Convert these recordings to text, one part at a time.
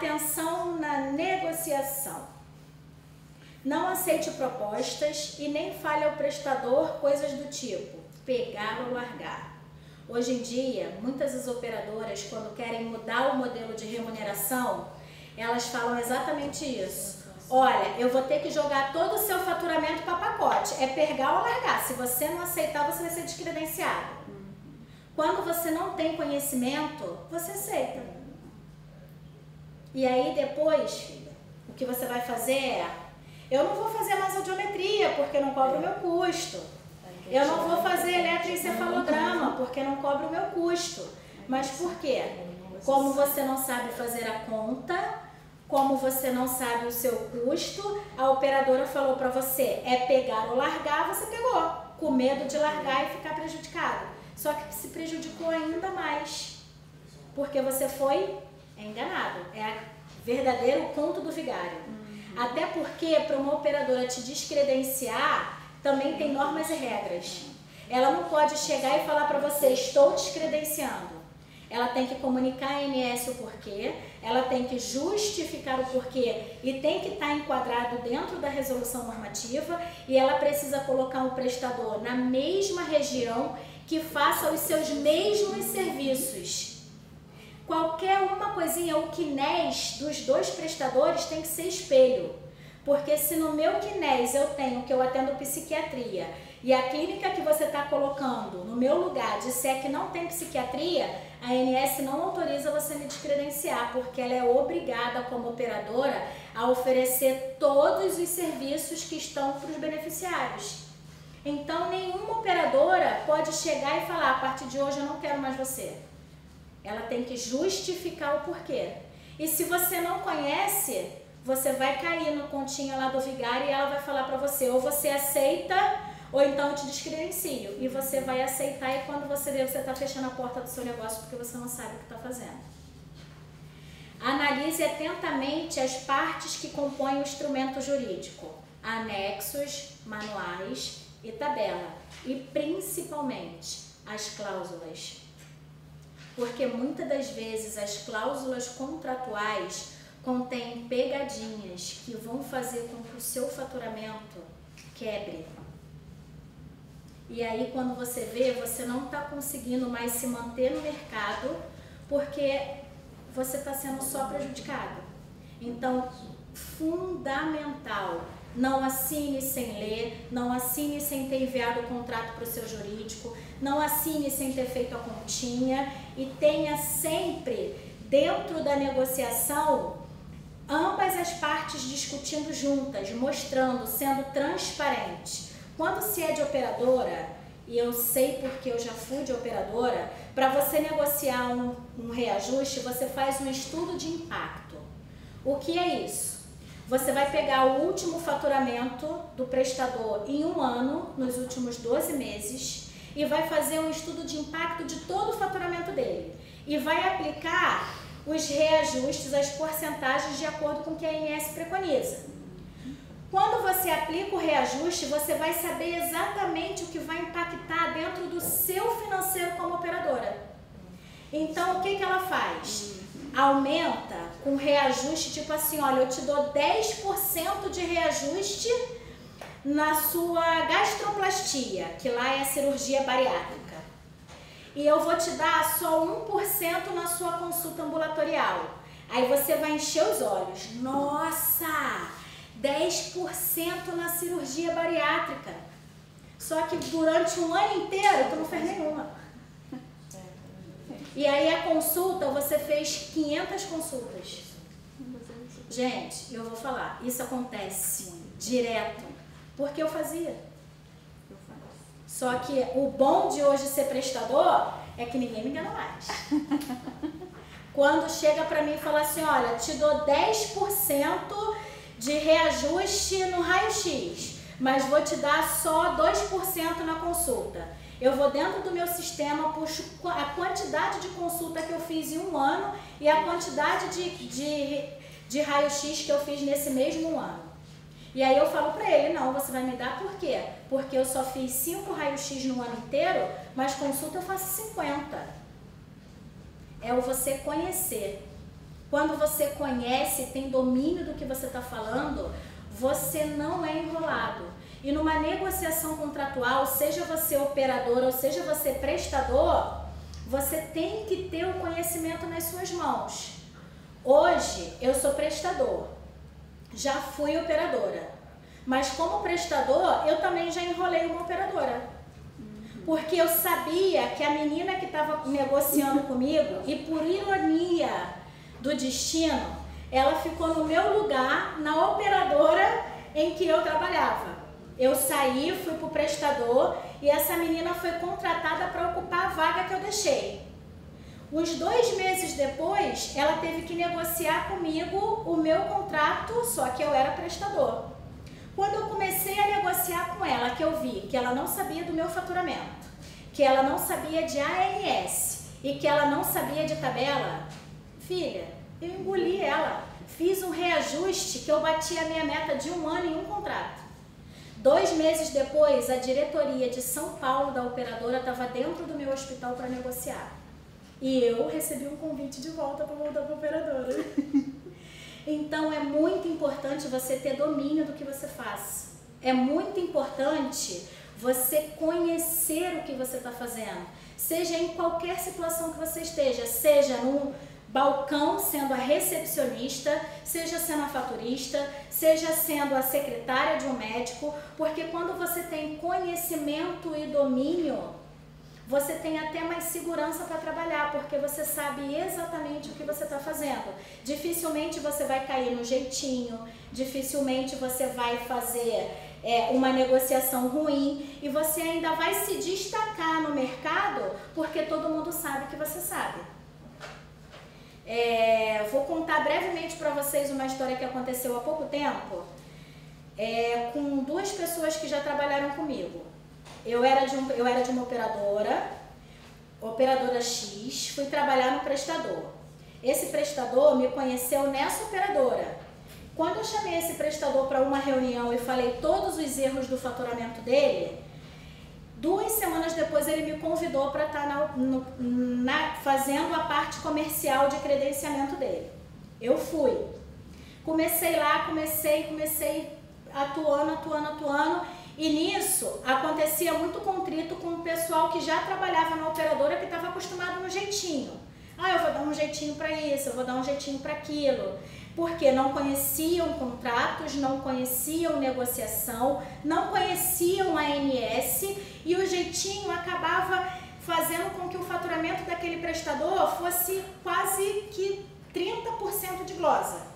Atenção na negociação. Não aceite propostas e nem fale ao prestador coisas do tipo pegar ou largar. Hoje em dia, muitas das operadoras, quando querem mudar o modelo de remuneração, elas falam exatamente isso. Olha, eu vou ter que jogar todo o seu faturamento para pacote. É pegar ou largar. Se você não aceitar, você vai ser descredenciado. Quando você não tem conhecimento, você aceita. E aí depois, filha, o que você vai fazer é: eu não vou fazer mais audiometria porque não cobro o meu custo. Eu não vou fazer eletroencefalograma porque não cobro o meu custo. Mas por quê? Como você não sabe fazer a conta, como você não sabe o seu custo, a operadora falou para você, é pegar ou largar, você pegou, com medo de largar e ficar prejudicado. Só que se prejudicou ainda mais, porque você foi enganado. É o verdadeiro conto do vigário. Até porque, para uma operadora te descredenciar, também tem normas e regras. Ela não pode chegar e falar para você, estou descredenciando. Ela tem que comunicar à ANS o porquê, ela tem que justificar o porquê e tem que estar enquadrado dentro da resolução normativa, e ela precisa colocar um prestador na mesma região que faça os seus mesmos serviços. Qualquer uma coisinha, o QNES dos dois prestadores tem que ser espelho. Porque se no meu QNES eu tenho que eu atendo psiquiatria e a clínica que você está colocando no meu lugar disser que não tem psiquiatria, a ANS não autoriza você me descredenciar, porque ela é obrigada como operadora a oferecer todos os serviços que estão para os beneficiários. Então nenhuma operadora pode chegar e falar, a partir de hoje eu não quero mais você. Ela tem que justificar o porquê. E se você não conhece, você vai cair no continho lá do vigário e ela vai falar para você, ou você aceita, ou então eu te descredencio. E você vai aceitar, e quando você vê, você está fechando a porta do seu negócio porque você não sabe o que está fazendo. Analise atentamente as partes que compõem o instrumento jurídico, anexos, manuais e tabela, e principalmente as cláusulas. Porque muitas das vezes as cláusulas contratuais contêm pegadinhas que vão fazer com que o seu faturamento quebre. E aí quando você vê, você não está conseguindo mais se manter no mercado porque você está sendo só prejudicado. Então, fundamental, não assine sem ler, não assine sem ter enviado o contrato para o seu jurídico, não assine sem ter feito a continha e tenha sempre dentro da negociação ambas as partes discutindo juntas, mostrando, sendo transparente. Quando se é de operadora, e eu sei porque eu já fui de operadora, para você negociar um reajuste, você faz um estudo de impacto. O que é isso? Você vai pegar o último faturamento do prestador em um ano, nos últimos 12 meses, e vai fazer um estudo de impacto de todo o faturamento dele. E vai aplicar os reajustes, as porcentagens de acordo com o que a ANS preconiza. Quando você aplica o reajuste, você vai saber exatamente o que vai impactar dentro do seu financeiro como operadora. Então, o que ela faz? Aumenta com reajuste, tipo assim, olha, eu te dou 10% de reajuste na sua gastroplastia, que lá é a cirurgia bariátrica. E eu vou te dar só 1% na sua consulta ambulatorial. Aí você vai encher os olhos. Nossa, 10% na cirurgia bariátrica. Só que durante um ano inteiro tu não fez nenhuma. E aí a consulta, você fez 500 consultas. Gente, eu vou falar, isso acontece direto, porque eu fazia. Só que o bom de hoje ser prestador é que ninguém me engana mais. Quando chega pra mim e fala assim, olha, te dou 10% de reajuste no raio-x, mas vou te dar só 2% na consulta. Eu vou dentro do meu sistema, puxo a quantidade de consulta que eu fiz em um ano e a quantidade de raio-x que eu fiz nesse mesmo ano. E aí eu falo pra ele, não, você vai me dar por quê? Porque eu só fiz 5 raio-x no ano inteiro, mas consulta eu faço 50. É o você conhecer. quando você conhece, tem domínio do que você está falando, você não é enrolado. E numa negociação contratual, seja você operador ou seja você prestador, você tem que ter o conhecimento nas suas mãos. Hoje eu sou prestador, já fui operadora, mas como prestador eu também já enrolei uma operadora. Porque eu sabia que a menina que estava negociando comigo, e por ironia do destino, ela ficou no meu lugar na operadora em que eu trabalhava. Eu saí, fui para o prestador e essa menina foi contratada para ocupar a vaga que eu deixei. Uns 2 meses depois, ela teve que negociar comigo o meu contrato, só que eu era prestador. Quando eu comecei a negociar com ela, que eu vi que ela não sabia do meu faturamento, que ela não sabia de ANS e que ela não sabia de tabela, filha, eu engoli ela. Fiz um reajuste que eu bati a minha meta de 1 ano em um contrato. 2 meses depois, a diretoria de São Paulo da operadora estava dentro do meu hospital para negociar. E eu recebi um convite de volta para voltar para a operadora. Então é muito importante você ter domínio do que você faz. É muito importante você conhecer o que você está fazendo. Seja em qualquer situação que você esteja, seja no balcão sendo a recepcionista, seja sendo a faturista, seja sendo a secretária de um médico, porque quando você tem conhecimento e domínio, você tem até mais segurança para trabalhar, porque você sabe exatamente o que você está fazendo. Dificilmente você vai cair no jeitinho, dificilmente você vai fazer uma negociação ruim e você ainda vai se destacar no mercado porque todo mundo sabe que você sabe. Vou contar brevemente para vocês uma história que aconteceu há pouco tempo com 2 pessoas que já trabalharam comigo. Eu era de uma operadora X, fui trabalhar no prestador. Esse prestador me conheceu nessa operadora. Quando eu chamei esse prestador para uma reunião e falei todos os erros do faturamento dele, 2 semanas depois ele me convidou para estar fazendo a parte comercial de credenciamento dele. Eu fui. Comecei lá, comecei atuando. E nisso acontecia muito contrito com o pessoal que já trabalhava na operadora, que estava acostumado no jeitinho. Eu vou dar um jeitinho para isso, eu vou dar um jeitinho para aquilo. Porque não conheciam contratos, não conheciam negociação, não conheciam a ANS e o jeitinho acabava fazendo com que o faturamento daquele prestador fosse quase que 30% de glosa.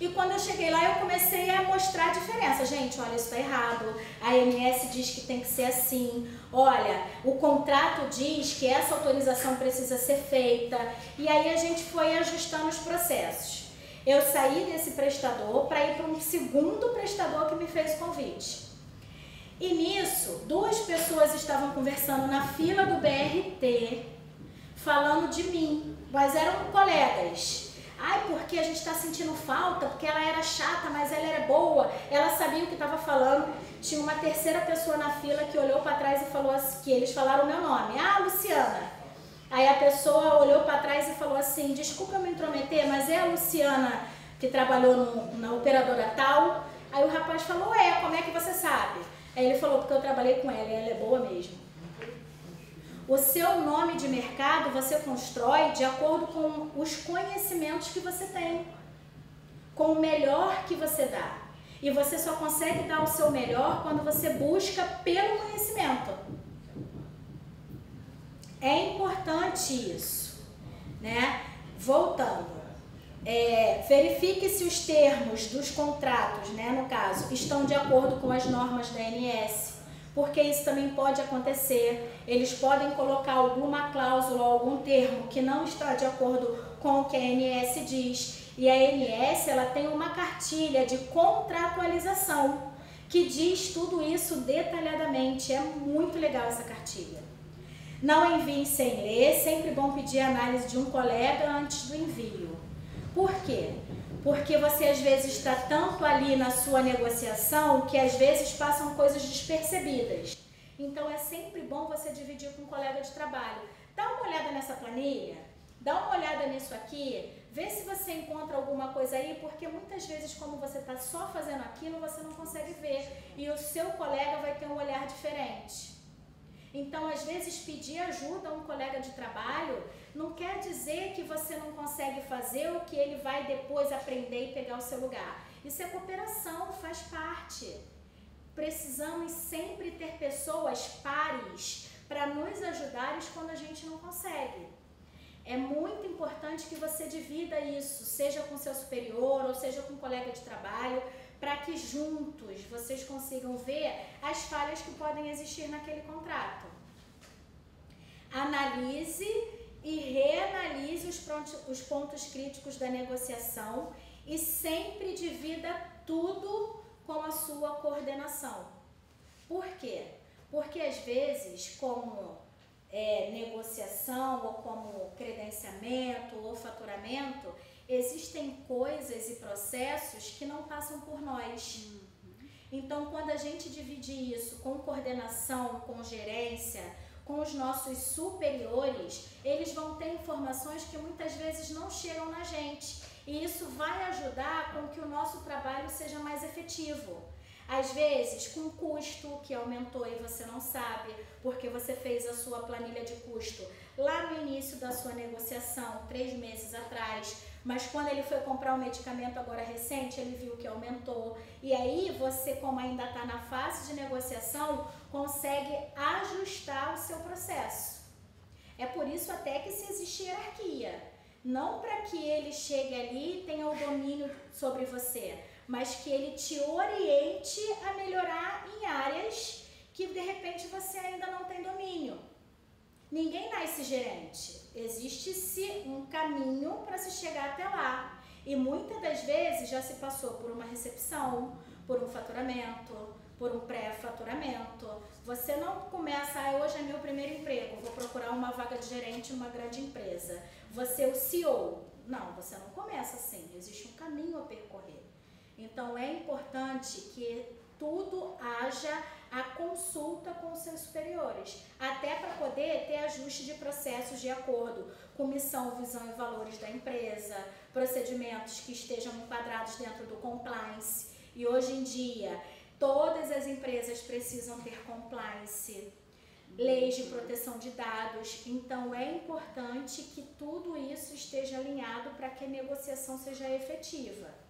E quando eu cheguei lá, eu comecei a mostrar a diferença. Gente, olha, isso está errado. A ANS diz que tem que ser assim. Olha, o contrato diz que essa autorização precisa ser feita. E aí a gente foi ajustando os processos. Eu saí desse prestador para ir para um segundo prestador que me fez o convite. E nisso, 2 pessoas estavam conversando na fila do BRT, falando de mim, mas eram colegas. Porque a gente está sentindo falta, porque ela era chata, mas ela era boa, ela sabia o que estava falando. Tinha uma terceira pessoa na fila que olhou para trás e falou assim, que eles falaram o meu nome, Luciana. Aí a pessoa olhou para trás e falou assim, desculpa eu me intrometer, mas é a Luciana que trabalhou na operadora tal? Aí o rapaz falou, como é que você sabe? Aí ele falou, porque eu trabalhei com ela e ela é boa mesmo. O seu nome de mercado você constrói de acordo com os conhecimentos que você tem, com o melhor que você dá. E você só consegue dar o seu melhor quando você busca pelo conhecimento. É importante isso, né? Voltando, verifique se os termos dos contratos, né, no caso, estão de acordo com as normas da ANS. Porque isso também pode acontecer, eles podem colocar alguma cláusula, algum termo que não está de acordo com o que a ANS diz. E a ANS, ela tem uma cartilha de contratualização que diz tudo isso detalhadamente. É muito legal essa cartilha. Não envie sem ler, sempre bom pedir a análise de um colega antes do envio. Por quê? Porque você às vezes está tanto ali na sua negociação que às vezes passam coisas despercebidas. Então é sempre bom você dividir com um colega de trabalho. Dá uma olhada nessa planilha, dá uma olhada nisso aqui, Vê se você encontra alguma coisa aí, porque muitas vezes, como você está só fazendo aquilo, você não consegue ver e o seu colega vai ter um olhar diferente. Então, às vezes, pedir ajuda a um colega de trabalho não quer dizer que você não consegue fazer ou que ele vai depois aprender e pegar o seu lugar. Isso é cooperação, faz parte. Precisamos sempre ter pessoas pares para nos ajudarem quando a gente não consegue. É muito importante que você divida isso, seja com seu superior ou seja com um colega de trabalho, para que juntos vocês consigam ver as falhas que podem existir naquele contrato. Analise e reanalise os pontos críticos da negociação e sempre divida tudo com a sua coordenação. Por quê? Porque às vezes, como negociação ou como credenciamento ou faturamento, existem coisas e processos que não passam por nós. Então, quando a gente divide isso com coordenação, com gerência, com os nossos superiores, eles vão ter informações que muitas vezes não chegam na gente. E isso vai ajudar com que o nosso trabalho seja mais efetivo. Às vezes, com custo que aumentou e você não sabe, porque você fez a sua planilha de custo lá no início da sua negociação, 3 meses atrás, mas quando ele foi comprar um medicamento agora recente, ele viu que aumentou. E aí você, como ainda está na fase de negociação, consegue ajustar o seu processo. É por isso até que se existe hierarquia. Não para que ele chegue ali e tenha o domínio sobre você, mas que ele te oriente a melhorar em áreas que de repente você ainda não tem domínio. Ninguém nasce gerente, existe-se um caminho para se chegar até lá. E muitas das vezes já se passou por uma recepção, por um faturamento, por um pré-faturamento. Você não começa, hoje é meu primeiro emprego, vou procurar uma vaga de gerente numa grande empresa. Você é o CEO. Não, você não começa assim, existe um caminho a percorrer. Então é importante que tudo haja a consulta com os seus superiores, até para poder ter ajuste de processos de acordo com missão, visão e valores da empresa, procedimentos que estejam enquadrados dentro do compliance. E hoje em dia, todas as empresas precisam ter compliance, leis de proteção de dados, então é importante que tudo isso esteja alinhado para que a negociação seja efetiva.